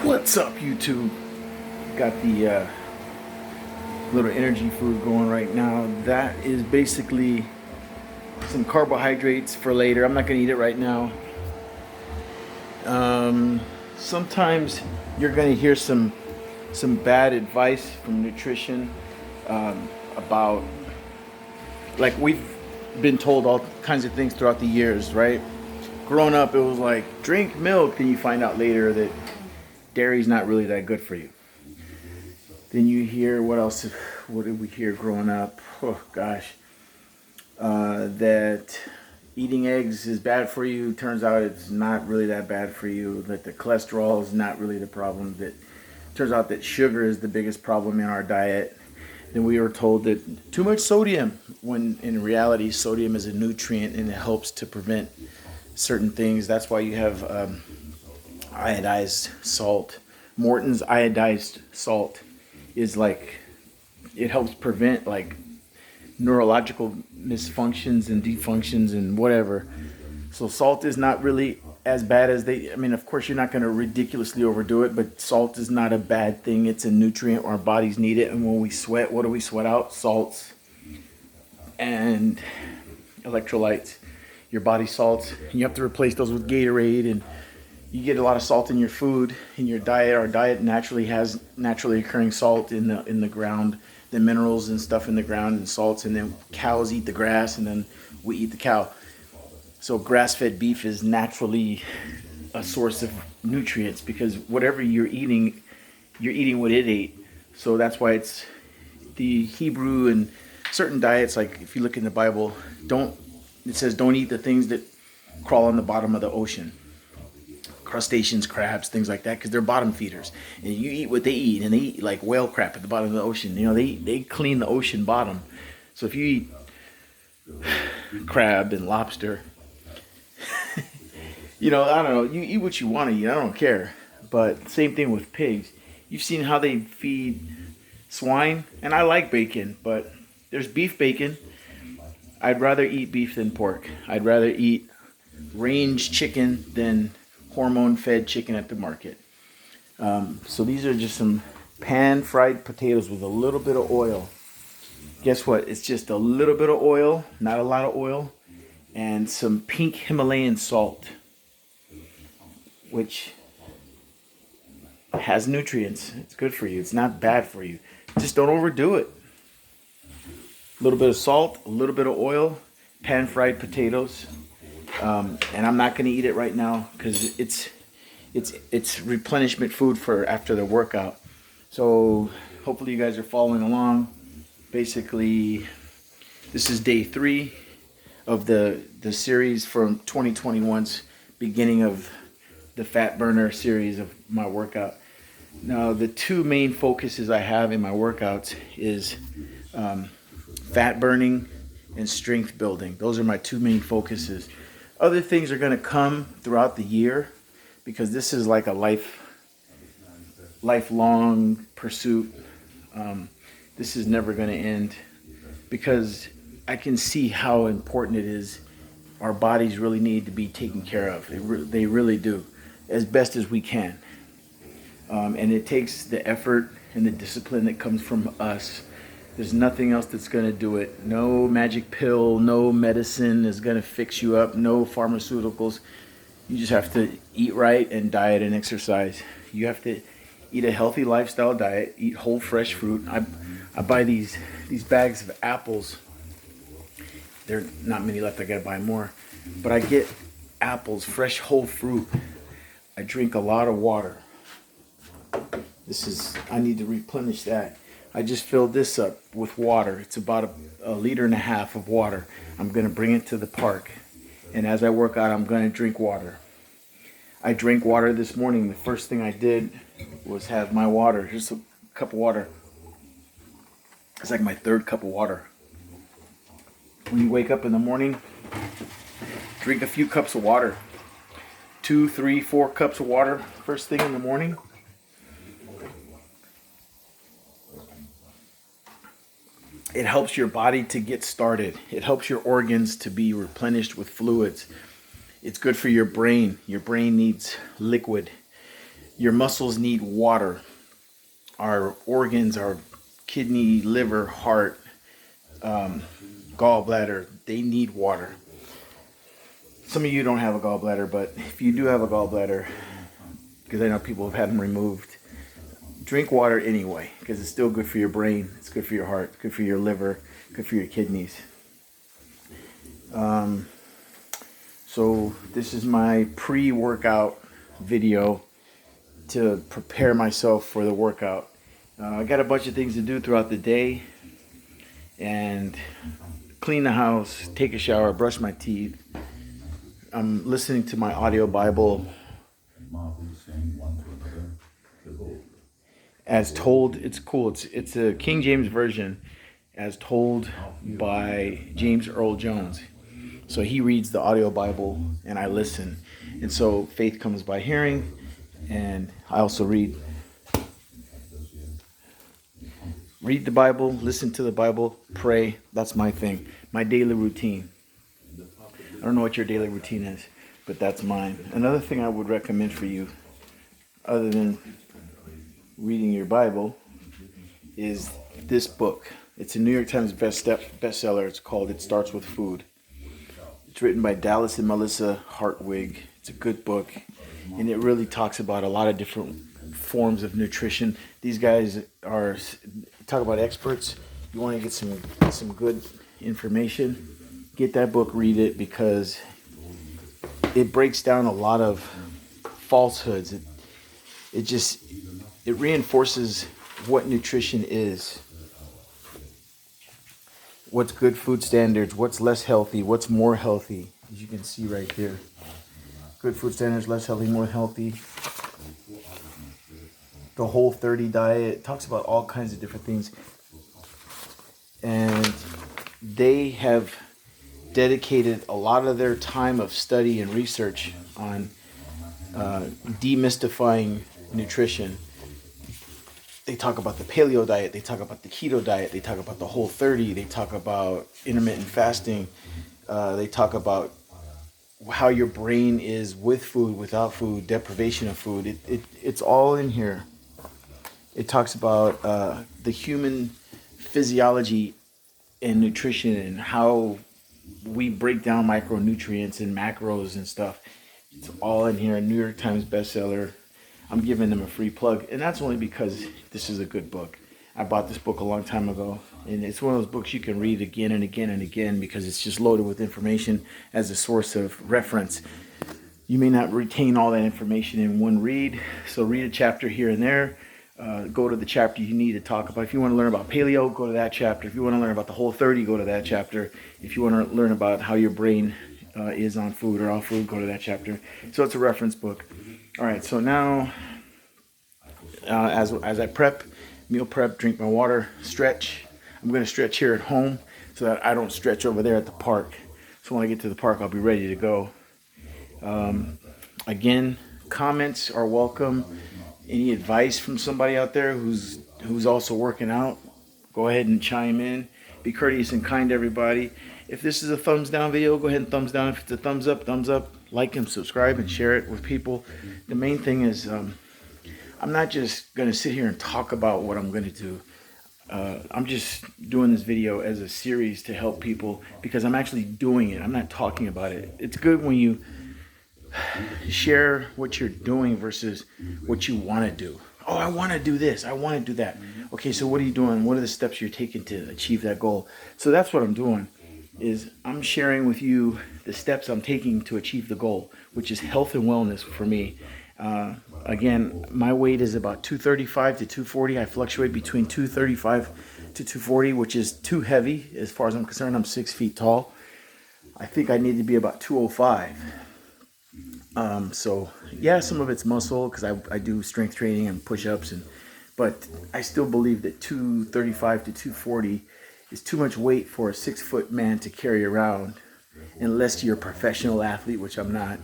What's up, YouTube? Got the little energy food going right now. That is basically some carbohydrates for later. I'm not gonna eat it right now. Sometimes you're gonna hear some bad advice from nutrition about, like, we've been told all kinds of things throughout the years, right? Growing up, it was like drink milk, then you find out later that dairy's not really that good for you. Then you hear, what else? What did we hear growing up? Oh gosh, that eating eggs is bad for you. Turns out it's not really that bad for you. That the cholesterol is not really the problem. That turns out that sugar is the biggest problem in our diet. Then we were told that too much sodium, when in reality sodium is a nutrient and it helps to prevent certain things. That's why you have iodized salt. Morton's iodized salt is like, it helps prevent like neurological misfunctions and defunctions and whatever. So salt is not really as bad as I mean, of course you're not going to ridiculously overdo it, but salt is not a bad thing. It's a nutrient. Our bodies need it. And when we sweat, what do we sweat out? Salts and electrolytes. Your body salts, and you have to replace those with Gatorade, and you get a lot of salt in your food, in your diet. Our diet naturally has naturally occurring salt in the ground, the minerals and stuff in the ground and salts, and then cows eat the grass, and then we eat the cow. So grass-fed beef is naturally a source of nutrients, because whatever you're eating what it ate. So that's why it's the Hebrew and certain diets, like if you look in the Bible, it says don't eat the things that crawl on the bottom of the ocean. Crustaceans, crabs, things like that, because they're bottom feeders. And you eat what they eat, and they eat like whale crap at the bottom of the ocean. You know, they clean the ocean bottom. So if you eat crab and lobster, you know, I don't know, you eat what you want to eat. I don't care. But same thing with pigs. You've seen how they feed swine, and I like bacon, but there's beef bacon. I'd rather eat beef than pork. I'd rather eat range chicken than hormone-fed chicken at the market. So these are just some pan-fried potatoes with a little bit of oil. Guess what? It's just a little bit of oil, not a lot of oil, and some pink Himalayan salt, which has nutrients. It's good for you. It's not bad for you. Just don't overdo it. A little bit of salt, a little bit of oil, pan-fried potatoes. And I'm not going to eat it right now because it's replenishment food for after the workout. So hopefully you guys are following along. Basically, this is day 3 of the series from 2021's beginning of the fat burner series of my workout. Now, the 2 main focuses I have in my workouts is fat burning and strength building. Those are my 2 main focuses. Other things are going to come throughout the year, because this is like a lifelong pursuit. This is never going to end, because I can see how important it is. Our bodies really need to be taken care of. They really do, as best as we can. And it takes the effort and the discipline that comes from us. There's nothing else that's going to do it. No magic pill, no medicine is going to fix you up, no pharmaceuticals. You just have to eat right and diet and exercise. You have to eat a healthy lifestyle diet, eat whole fresh fruit. I buy these bags of apples. There are not many left, I got to buy more. But I get apples, fresh whole fruit. I drink a lot of water. I need to replenish that. I just filled this up with water. It's about a liter and a half of water. I'm going to bring it to the park. And as I work out, I'm going to drink water. I drank water this morning. The first thing I did was have my water. Just a cup of water. It's like my 3rd cup of water. When you wake up in the morning, drink a few cups of water. 2, 3, 4 cups of water first thing in the morning. It helps your body to get started. It helps your organs to be replenished with fluids. It's good for your brain. Your brain needs liquid. Your muscles need water. Our organs, our kidney, liver, heart, gallbladder, they need water. Some of you don't have a gallbladder, but if you do have a gallbladder, because I know people have had them removed, drink water anyway, because it's still good for your brain, it's good for your heart, good for your liver, good for your kidneys. So this is my pre-workout video to prepare myself for the workout. I got a bunch of things to do throughout the day, and clean the house, take a shower, brush my teeth. I'm listening to my audio Bible as told. It's cool. It's a King James version as told by James Earl Jones. So he reads the audio Bible and I listen. And so faith comes by hearing, and I also read the Bible, listen to the Bible, pray. That's my thing, my daily routine. I don't know what your daily routine is, but that's mine. Another thing I would recommend for you, other than reading your Bible, is this book. It's a New York Times bestseller. It's called It Starts With Food. It's written by Dallas and Melissa Hartwig. It's a good book, and it really talks about a lot of different forms of nutrition. These guys are talk about experts. You want to get some good information, get that book, read it, because it breaks down a lot of falsehoods. It reinforces what nutrition is, what's good food standards, what's less healthy, what's more healthy, as you can see right there. Good food standards, less healthy, more healthy. The Whole30 diet talks about all kinds of different things. And they have dedicated a lot of their time of study and research on demystifying nutrition. They talk about the paleo diet, they talk about the keto diet, they talk about the Whole30, they talk about intermittent fasting, they talk about how your brain is with food, without food, deprivation of food. It's all in here. It talks about the human physiology and nutrition and how we break down micronutrients and macros and stuff. It's all in here. A New York Times bestseller. I'm giving them a free plug, and that's only because this is a good book. I bought this book a long time ago, and it's one of those books you can read again and again and again because it's just loaded with information as a source of reference. You may not retain all that information in one read, so read a chapter here and there. Go to the chapter you need to talk about. If you want to learn about paleo, go to that chapter. If you want to learn about the Whole30, go to that chapter. If you want to learn about how your brain is on food or off food, go to that chapter. So it's a reference book. All right, so now as I meal prep, drink my water, stretch. I'm going to stretch here at home so that I don't stretch over there at the park. So when I get to the park, I'll be ready to go. Again, comments are welcome. Any advice from somebody out there who's also working out, go ahead and chime in. Be courteous and kind to everybody. If this is a thumbs down video, go ahead and thumbs down. If it's a thumbs up, thumbs up. Like and subscribe and share it with people. The main thing is I'm not just going to sit here and talk about what I'm going to do. I'm just doing this video as a series to help people because I'm actually doing it. I'm not talking about it. It's good when you share what you're doing versus what you want to do. Oh, I want to do this. I want to do that. Okay, so what are you doing? What are the steps you're taking to achieve that goal? So that's what I'm doing, is I'm sharing with you the steps I'm taking to achieve the goal, which is health and wellness for me. Again, my weight is about 235 to 240. I fluctuate between 235 to 240, which is too heavy as far as I'm concerned. I'm 6 feet tall. I think I need to be about 205. So yeah, some of it's muscle because I do strength training and push-ups, but I still believe that 235 to 240 is too much weight for a 6-foot man to carry around, unless you're a professional athlete, which I'm not.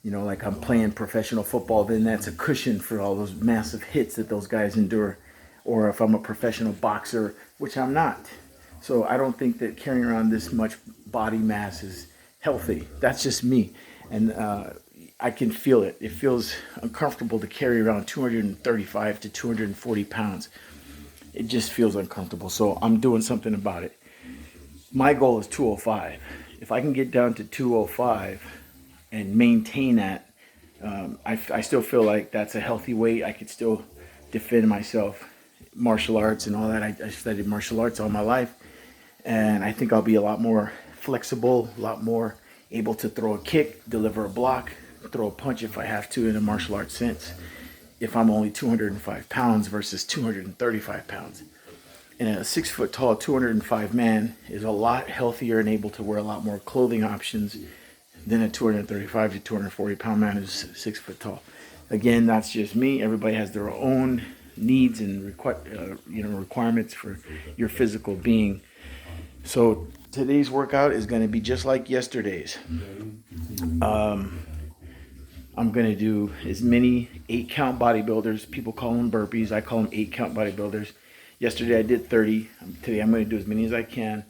You know, like I'm playing professional football, then that's a cushion for all those massive hits that those guys endure. Or if I'm a professional boxer, which I'm not. So I don't think that carrying around this much body mass is healthy. That's just me. And I can feel it. It feels uncomfortable to carry around 235 to 240 pounds. It just feels uncomfortable. So I'm doing something about it. My goal is 205. If I can get down to 205 and maintain that, I still feel like that's a healthy weight. I could still defend myself, martial arts and all that. I studied martial arts all my life, and I think I'll be a lot more flexible, a lot more able to throw a kick, deliver a block, throw a punch if I have to in a martial arts sense, if I'm only 205 pounds versus 235 pounds. And a 6 foot tall, 205 man is a lot healthier and able to wear a lot more clothing options than a 235 to 240 pound man who's 6 foot tall. Again, that's just me. Everybody has their own needs and requirements for your physical being. So today's workout is going to be just like yesterday's. I'm going to do as many 8-count bodybuilders. People call them burpees. I call them 8-count bodybuilders. Yesterday I did 30. Today I'm going to do as many as I can.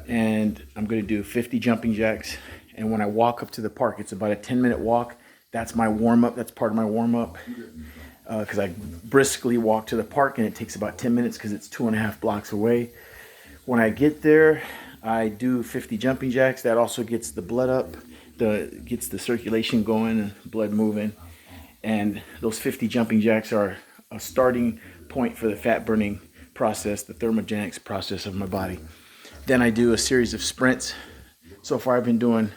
And I'm going to do 50 jumping jacks. And when I walk up to the park, it's about a 10-minute walk. That's my warm-up. That's part of my warm-up. Because I briskly walk to the park, and it takes about 10 minutes because it's 2.5 blocks away. When I get there, I do 50 jumping jacks. That also gets the blood up, gets the circulation going and blood moving. And those 50 jumping jacks are a starting point for the fat burning process, the thermogenics process of my body. Then I do a series of sprints. So far I've been doing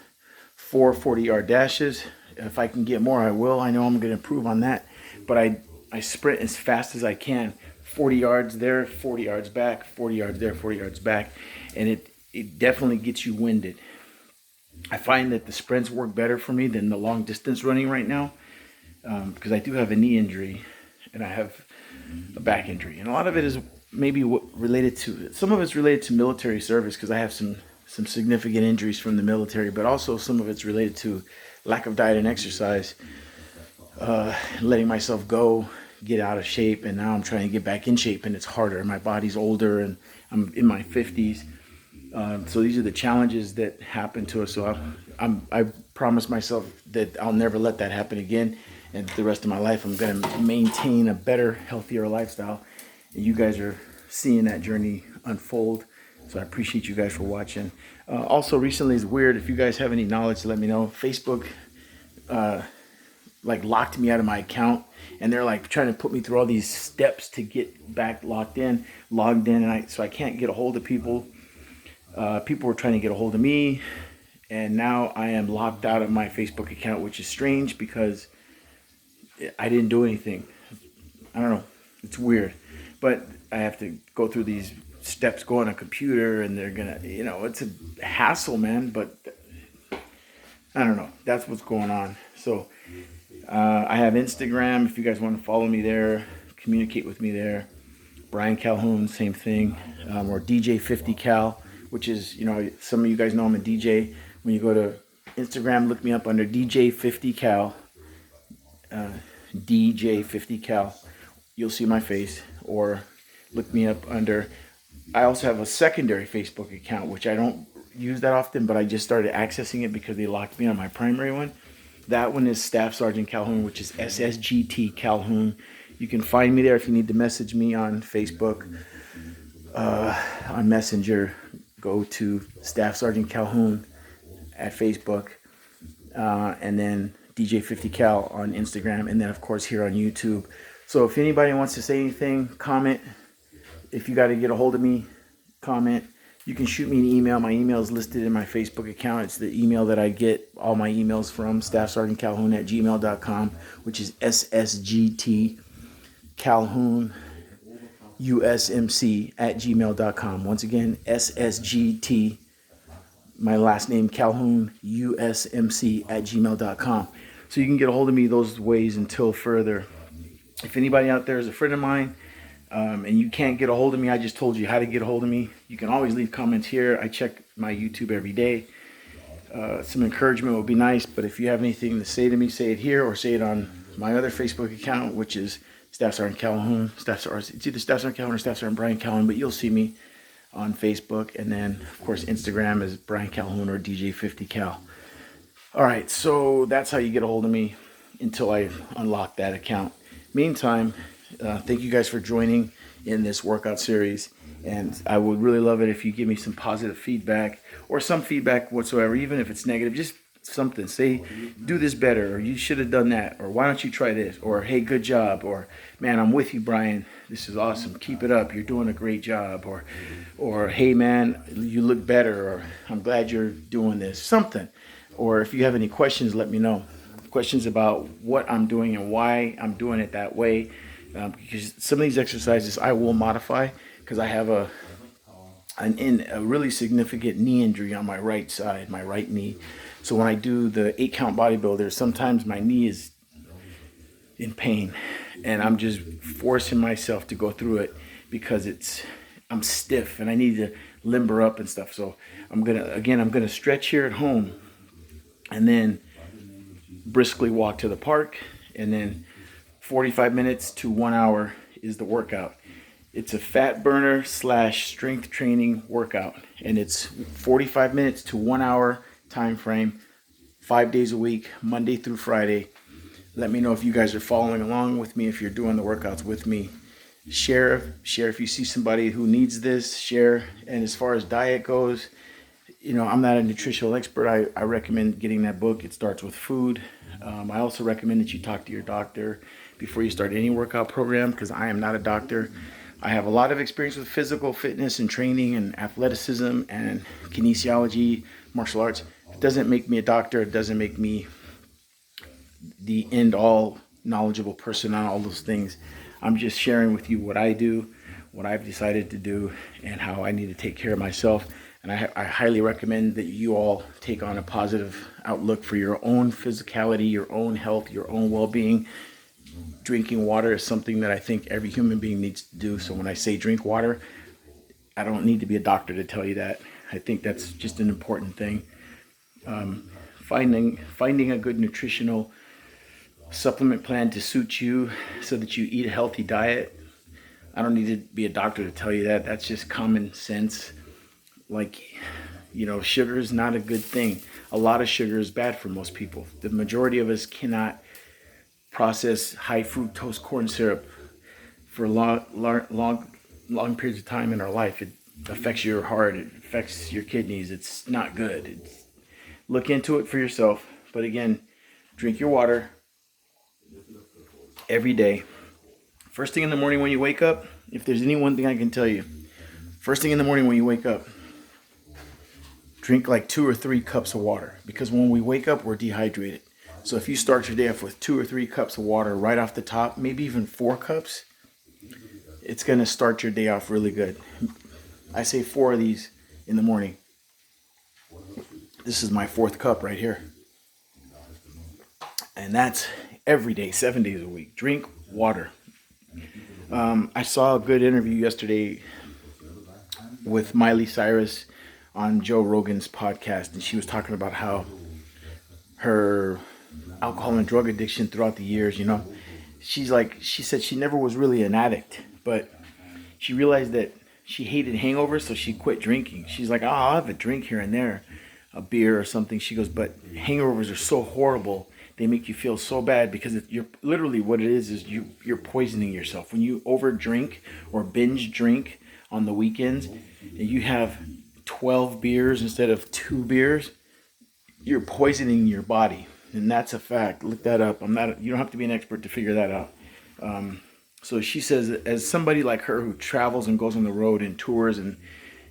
4 40-yard dashes. If I can get more, I will. I know I'm going to improve on that. But I sprint as fast as I can. 40 yards there, 40 yards back, 40 yards there, 40 yards back. And it definitely gets you winded. I find that the sprints work better for me than the long distance running right now, because I do have a knee injury and I have a back injury. And a lot of it is maybe related to, some of it's related to military service, because I have some significant injuries from the military, but also some of it's related to lack of diet and exercise, letting myself go, get out of shape, and now I'm trying to get back in shape, and it's harder. My body's older, and I'm in my 50s. So these are the challenges that happen to us. So I promise myself that I'll never let that happen again. And the rest of my life, I'm going to maintain a better, healthier lifestyle. And you guys are seeing that journey unfold. So I appreciate you guys for watching. Also, recently it's weird. If you guys have any knowledge, let me know. Facebook locked me out of my account, and they're like trying to put me through all these steps to get back logged in, and so I can't get a hold of people. People were trying to get a hold of me, and now I am locked out of my Facebook account, which is strange because I didn't do anything. I don't know. It's weird, but I have to go through these steps, go on a computer, and they're gonna, it's a hassle, man. But I don't know. That's what's going on. So I have Instagram. If you guys want to follow me there, communicate with me there. Brian Calhoun, same thing, or DJ 50 Cal, which is, some of you guys know I'm a DJ. When you go to Instagram, look me up under DJ 50 Cal, DJ 50 Cal. You'll see my face, or look me up under. I also have a secondary Facebook account, which I don't use that often, but I just started accessing it because they locked me on my primary one. That one is Staff Sergeant Calhoun, which is ssgtcalhoun. You can find me there if you need to message me on Facebook, on Messenger. Go to Staff Sergeant Calhoun at Facebook, and then DJ 50 Cal on Instagram, and then of course here on YouTube. So if anybody wants to say anything, comment. If you got to get a hold of me, comment. You can shoot me an email. My email is listed in my Facebook account. It's the email that I get all my emails from, staffsergeantcalhoun@gmail.com, which is ssgtcalhounusmc@gmail.com. Once again, ssgt, my last name, Calhoun, usmc@gmail.com. So you can get a hold of me those ways until further. If anybody out there is a friend of mine, and you can't get a hold of me, I just told you how to get a hold of me. You can always leave comments here. I check my YouTube every day. Some encouragement would be nice, but if you have anything to say to me, say it here or say it on my other Facebook account, which is Staff Sergeant Calhoun. It's either Staff Sergeant Calhoun or Staff Sergeant Brian Calhoun, but you'll see me on Facebook. And then, of course, Instagram is Brian Calhoun or DJ 50 Cal. All right, so that's how you get a hold of me until I unlock that account. Meantime, thank you guys for joining in this workout series. And I would really love it if you give me some positive feedback or some feedback whatsoever, even if it's negative, just something. Say, do this better, or you should have done that, or why don't you try this, or hey, good job, or man, I'm with you, Brian. This is awesome. Keep it up. You're doing a great job, or hey, man, you look better, or I'm glad you're doing this. Something. Or if you have any questions, let me know. Questions about what I'm doing and why I'm doing it that way. Because some of these exercises I will modify because I have a really significant knee injury on my right side, my right knee. So when I do the 8-count bodybuilder, sometimes my knee is in pain, and I'm just forcing myself to go through it because I'm stiff and I need to limber up and stuff. So I'm gonna stretch here at home, and then briskly walk to the park, and then 45 minutes to 1 hour is the workout. It's a fat burner / strength training workout, and it's 45 minutes to 1 hour time frame, 5 days a week, Monday through Friday. Let me know if you guys are following along with me, if you're doing the workouts with me. Share if you see somebody who needs this, share. And as far as diet goes, I'm not a nutritional expert. I recommend getting that book. It starts with food. I also recommend that you talk to your doctor before you start any workout program, because I am not a doctor. I have a lot of experience with physical fitness and training and athleticism and kinesiology, martial arts. It doesn't make me a doctor. It doesn't make me the end-all knowledgeable person on all those things. I'm just sharing with you what I do, what I've decided to do, and how I need to take care of myself. And I highly recommend that you all take on a positive outlook for your own physicality, your own health, your own well-being. Drinking water is something that I think every human being needs to do. So when I say drink water, I don't need to be a doctor to tell you that. I think that's just an important thing. Finding a good nutritional supplement plan to suit you so that you eat a healthy diet. I don't need to be a doctor to tell you that. That's just common sense. Sugar is not a good thing. A lot of sugar is bad for most people. The majority of us cannot process high fructose corn syrup for long periods of time in our life. It affects your heart. It affects your kidneys. It's not good. Look into it for yourself. But again, drink your water every day. First thing in the morning when you wake up, if there's any one thing I can tell you, first thing in the morning when you wake up, drink like 2 or 3 cups of water, because when we wake up, we're dehydrated. So if you start your day off with 2 or 3 cups of water right off the top, maybe even 4 cups, it's going to start your day off really good. I say 4 of these in the morning. This is my 4th cup right here. And that's every day, 7 days a week. Drink water. I saw a good interview yesterday with Miley Cyrus on Joe Rogan's podcast, and she was talking about how her alcohol and drug addiction throughout the years, she said she never was really an addict, but she realized that she hated hangovers, so she quit drinking. She's like, I'll have a drink here and there, a beer or something. She goes, but hangovers are so horrible. They make you feel so bad, because you're literally, what it is you're poisoning yourself. When you over drink or binge drink on the weekends, and you have 12 beers instead of 2 beers, you're poisoning your body. And that's a fact. Look that up. You don't have to be an expert to figure that out. So she says, as somebody like her who travels and goes on the road and tours, and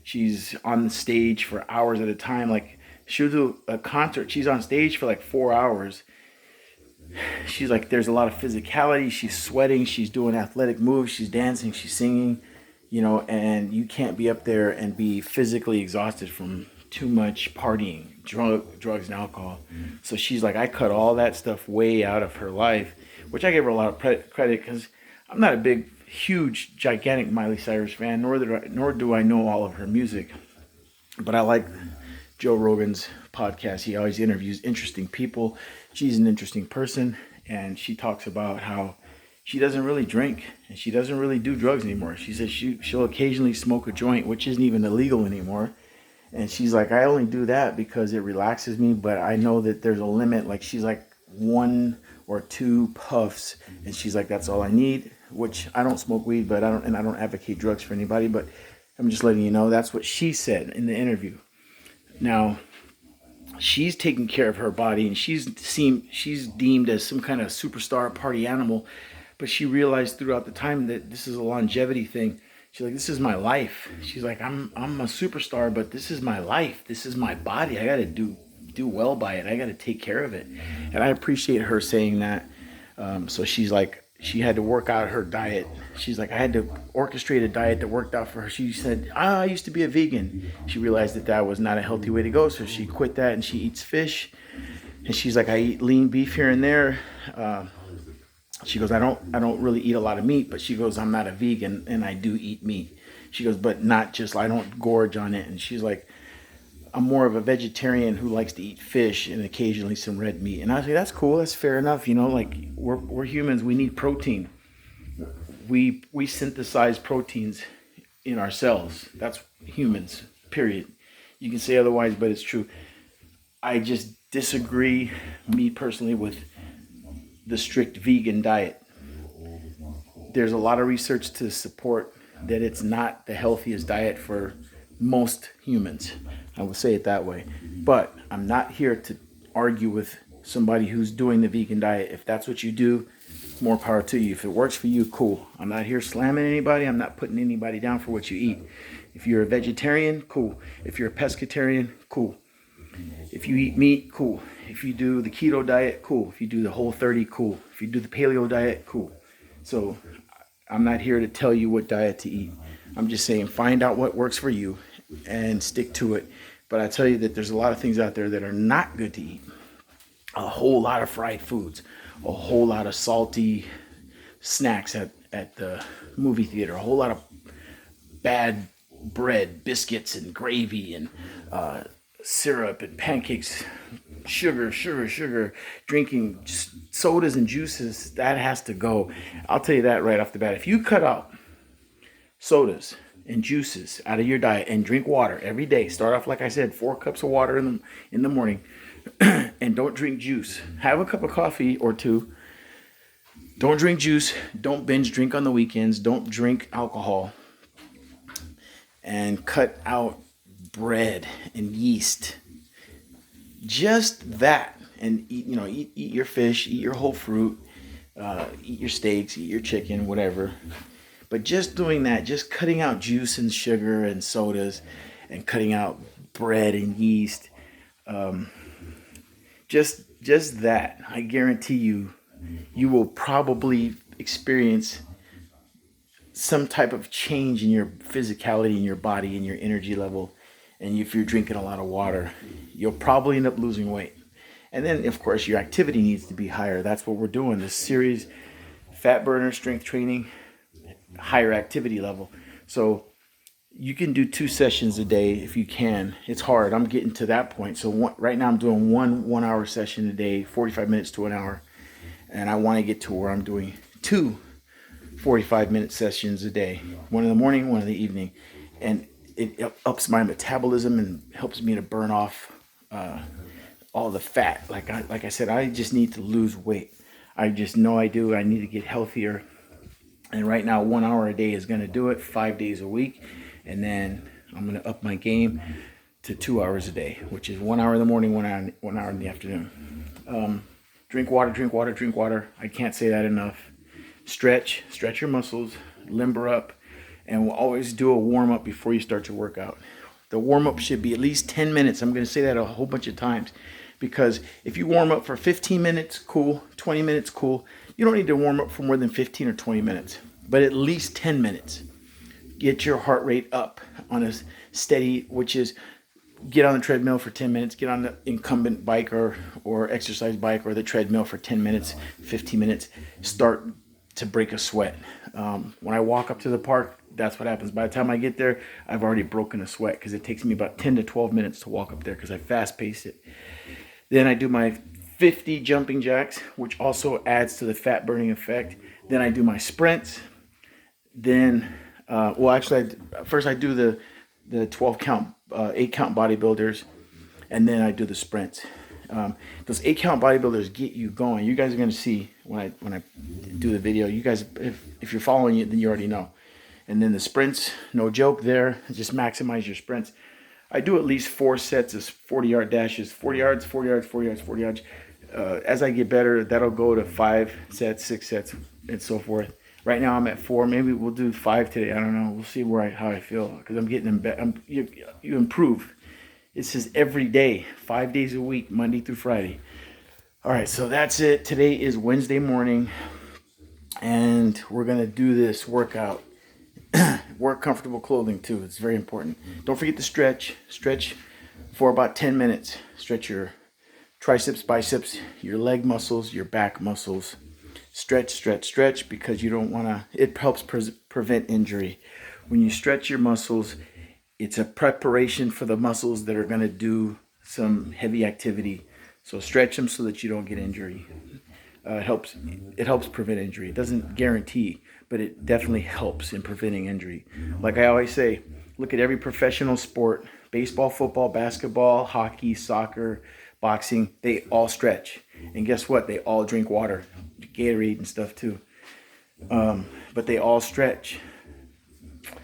she's on the stage for hours at a time, like she'll do a concert, she's on stage for like 4 hours. She's like, there's a lot of physicality. She's sweating. She's doing athletic moves. She's dancing. She's singing, and you can't be up there and be physically exhausted from too much partying, drugs and alcohol. So she's like, I cut all that stuff way out of her life, which I give her a lot of credit, because I'm not a big, huge, gigantic Miley Cyrus fan, nor do I know all of her music. But I like Joe Rogan's podcast. He always interviews interesting people. She's an interesting person, and she talks about how she doesn't really drink and she doesn't really do drugs anymore. She says she'll occasionally smoke a joint, which isn't even illegal anymore. And she's like, I only do that because it relaxes me, but I know that there's a limit. Like, she's like, 1 or 2 puffs, and she's like, that's all I need. Which, I don't smoke weed, but I don't advocate drugs for anybody, but I'm just letting you know that's what she said in the interview. Now, she's taking care of her body, and she's deemed as some kind of superstar party animal, but she realized throughout the time that this is a longevity thing. She's like, this is my life. She's like, I'm a superstar, but this is my life. This is my body. I got to do well by it. I got to take care of it. And I appreciate her saying that. So she's like, she had to work out her diet. She's like, I had to orchestrate a diet that worked out for her. She said, I used to be a vegan. She realized that that was not a healthy way to go. So she quit that, and she eats fish. And she's like, I eat lean beef here and there. She goes, I don't really eat a lot of meat, but she goes, I'm not a vegan and I do eat meat. She goes, but not just, I don't gorge on it. And she's like, I'm more of a vegetarian who likes to eat fish and occasionally some red meat. And I say, that's cool. That's fair enough. You know, like, we're humans. We need protein. We synthesize proteins in ourselves. That's humans, period. You can say otherwise, but it's true. I just disagree, me personally, with the strict vegan diet. There's a lot of research to support that it's not the healthiest diet for most humans. I will say it that way. But I'm not here to argue with somebody who's doing the vegan diet. If that's what you do, more power to you. If it works for you, cool. I'm not here slamming anybody. I'm not putting anybody down for what you eat. If you're a vegetarian, cool. If you're a pescatarian, cool. If you eat meat, cool. If you do the keto diet, cool. If you do the Whole30, cool. If you do the paleo diet, cool. So I'm not here to tell you what diet to eat. I'm just saying, find out what works for you and stick to it. But I tell you that there's a lot of things out there that are not good to eat. A whole lot of fried foods, a whole lot of salty snacks at the movie theater, a whole lot of bad bread, biscuits, and gravy, and syrup and pancakes, sugar, drinking sodas and juices. That has to go. I'll tell you that right off the bat. If you cut out sodas and juices out of your diet and drink water every day, start off, like I said, 4 cups of water in the morning, and don't drink juice. Have a cup of coffee or 2. Don't drink juice. Don't binge drink on the weekends. Don't drink alcohol. And cut out bread and yeast. Just that. And eat your fish, eat your whole fruit, eat your steaks, eat your chicken, whatever. But just doing that, just cutting out juice and sugar and sodas, and cutting out bread and yeast, just that, I guarantee you will probably experience some type of change in your physicality, in your body, in your energy level. And if you're drinking a lot of water, you'll probably end up losing weight. And then, of course, your activity needs to be higher. That's what we're doing. This series, fat burner, strength training, higher activity level. So you can do 2 sessions a day if you can. It's hard. I'm getting to that point. So right now I'm doing one hour session a day, 45 minutes to an hour. And I want to get to where I'm doing 2 45-minute sessions a day, one in the morning, one in the evening. And it ups my metabolism and helps me to burn off all the fat. Like I said, I just need to lose weight. I just know I do. I need to get healthier. And right now, 1 hour a day is going to do it, 5 days a week. And then I'm going to up my game to 2 hours a day, which is 1 hour in the morning, 1 hour in the afternoon. Drink water. I can't say that enough. Stretch your muscles, limber up, and we'll always do a warm-up before you start your workout. The warm-up should be at least 10 minutes. I'm going to say that a whole bunch of times, because if you warm up for 15 minutes, cool, 20 minutes, cool. You don't need to warm up for more than 15 or 20 minutes, but at least 10 minutes. Get your heart rate up on a steady, which is get on the treadmill for 10 minutes, get on the incumbent bike or exercise bike or the treadmill for 10 minutes, 15 minutes. Start to break a sweat. When I walk up to the park, that's what happens. By the time I get there, I've already broken a sweat, because it takes me about 10 to 12 minutes to walk up there, because I fast pace it. Then I do my 50 jumping jacks, which also adds to the fat burning effect. Then I do my sprints. Then, first I do the 12 count 8 count bodybuilders, and then I do the sprints. Those 8 count bodybuilders get you going. You guys are gonna see when I do the video. You guys, if you're following it, then you already know. And then the sprints, no joke there. Just maximize your sprints. I do at least 4 sets of 40-yard dashes, 40 yards, 40 yards, 40 yards, 40 yards. As I get better, that'll go to 5 sets, 6 sets, and so forth. Right now I'm at 4. Maybe we'll do 5 today. I don't know. We'll see how I feel, because I'm getting better. You improve. It says every day, 5 days a week, Monday through Friday. All right, so that's it. Today is Wednesday morning, and we're gonna do this workout. Wear comfortable clothing too. It's very important. Don't forget to stretch. Stretch for about 10 minutes. Stretch your triceps, biceps, your leg muscles, your back muscles. Stretch, stretch, stretch, because you don't want to. It helps prevent injury. When you stretch your muscles, it's a preparation for the muscles that are going to do some heavy activity. So stretch them so that you don't get injury. It helps prevent injury. It doesn't guarantee, but it definitely helps in preventing injury. Like I always say, look at every professional sport: baseball, football, basketball, hockey, soccer, boxing. They all stretch. And guess what? They all drink water, Gatorade and stuff too. But they all stretch.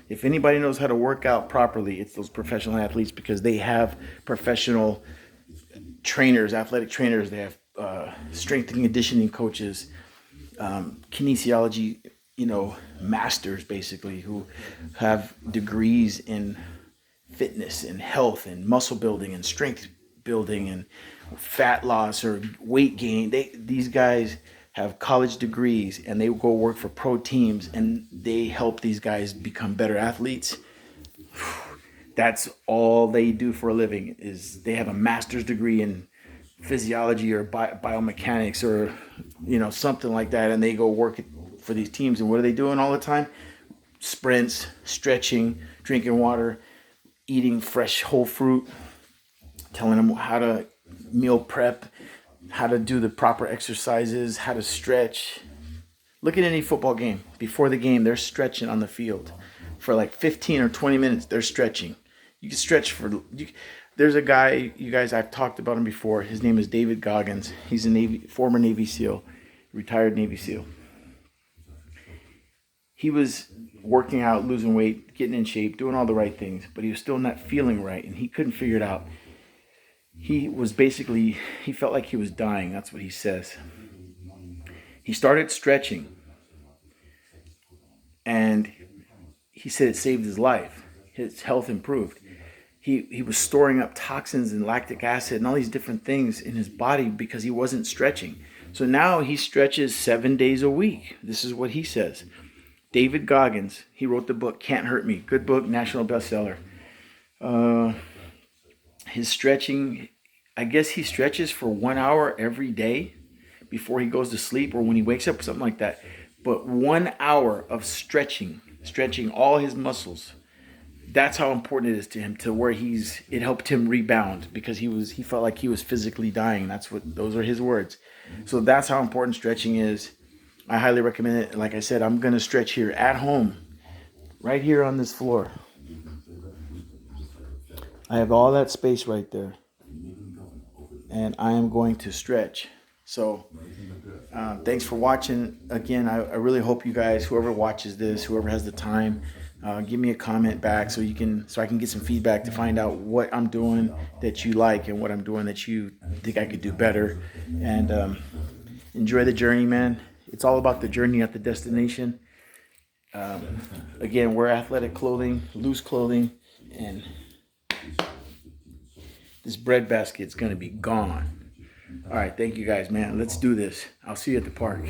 If anybody knows how to work out properly, it's those professional athletes, because they have professional trainers, athletic trainers. They have strength and conditioning coaches, kinesiology, masters basically, who have degrees in fitness and health and muscle building and strength building and fat loss or weight gain. These guys have college degrees, and they go work for pro teams, and they help these guys become better athletes. That's all they do for a living, is they have a master's degree in physiology or biomechanics or something like that, and they go work for these teams. And what are they doing all the time? Sprints, stretching, drinking water, eating fresh whole fruit, telling them how to meal prep, how to do the proper exercises, how to stretch. Look at any football game. Before the game, they're stretching on the field for like 15 or 20 minutes. They're stretching. You can stretch there's a guy, you guys, I've talked about him before. His name is David Goggins. He's a former Navy SEAL, retired Navy SEAL. He was working out, losing weight, getting in shape, doing all the right things, but he was still not feeling right, and he couldn't figure it out. He felt like he was dying. That's what he says. He started stretching, and he said it saved his life. His health improved. He was storing up toxins and lactic acid and all these different things in his body because he wasn't stretching. So now he stretches 7 days a week. This is what he says. David Goggins, he wrote the book Can't Hurt Me. Good book, national bestseller. His stretching, I guess he stretches for 1 hour every day before he goes to sleep or when he wakes up, something like that. But 1 hour of stretching all his muscles. That's how important it is to him, to where it helped him rebound, because he felt like he was physically dying. Those are his words. So that's how important stretching is. I highly recommend it. Like I said, I'm going to stretch here at home, right here on this floor. I have all that space right there, and I am going to stretch. So thanks for watching. Again, I really hope you guys, whoever watches this, whoever has the time, give me a comment back so I can get some feedback to find out what I'm doing that you like and what I'm doing that you think I could do better. And enjoy the journey, man. It's all about the journey, not the destination. Again, wear athletic clothing, loose clothing, and this bread basket's going to be gone. All right, thank you guys, man. Let's do this. I'll see you at the park.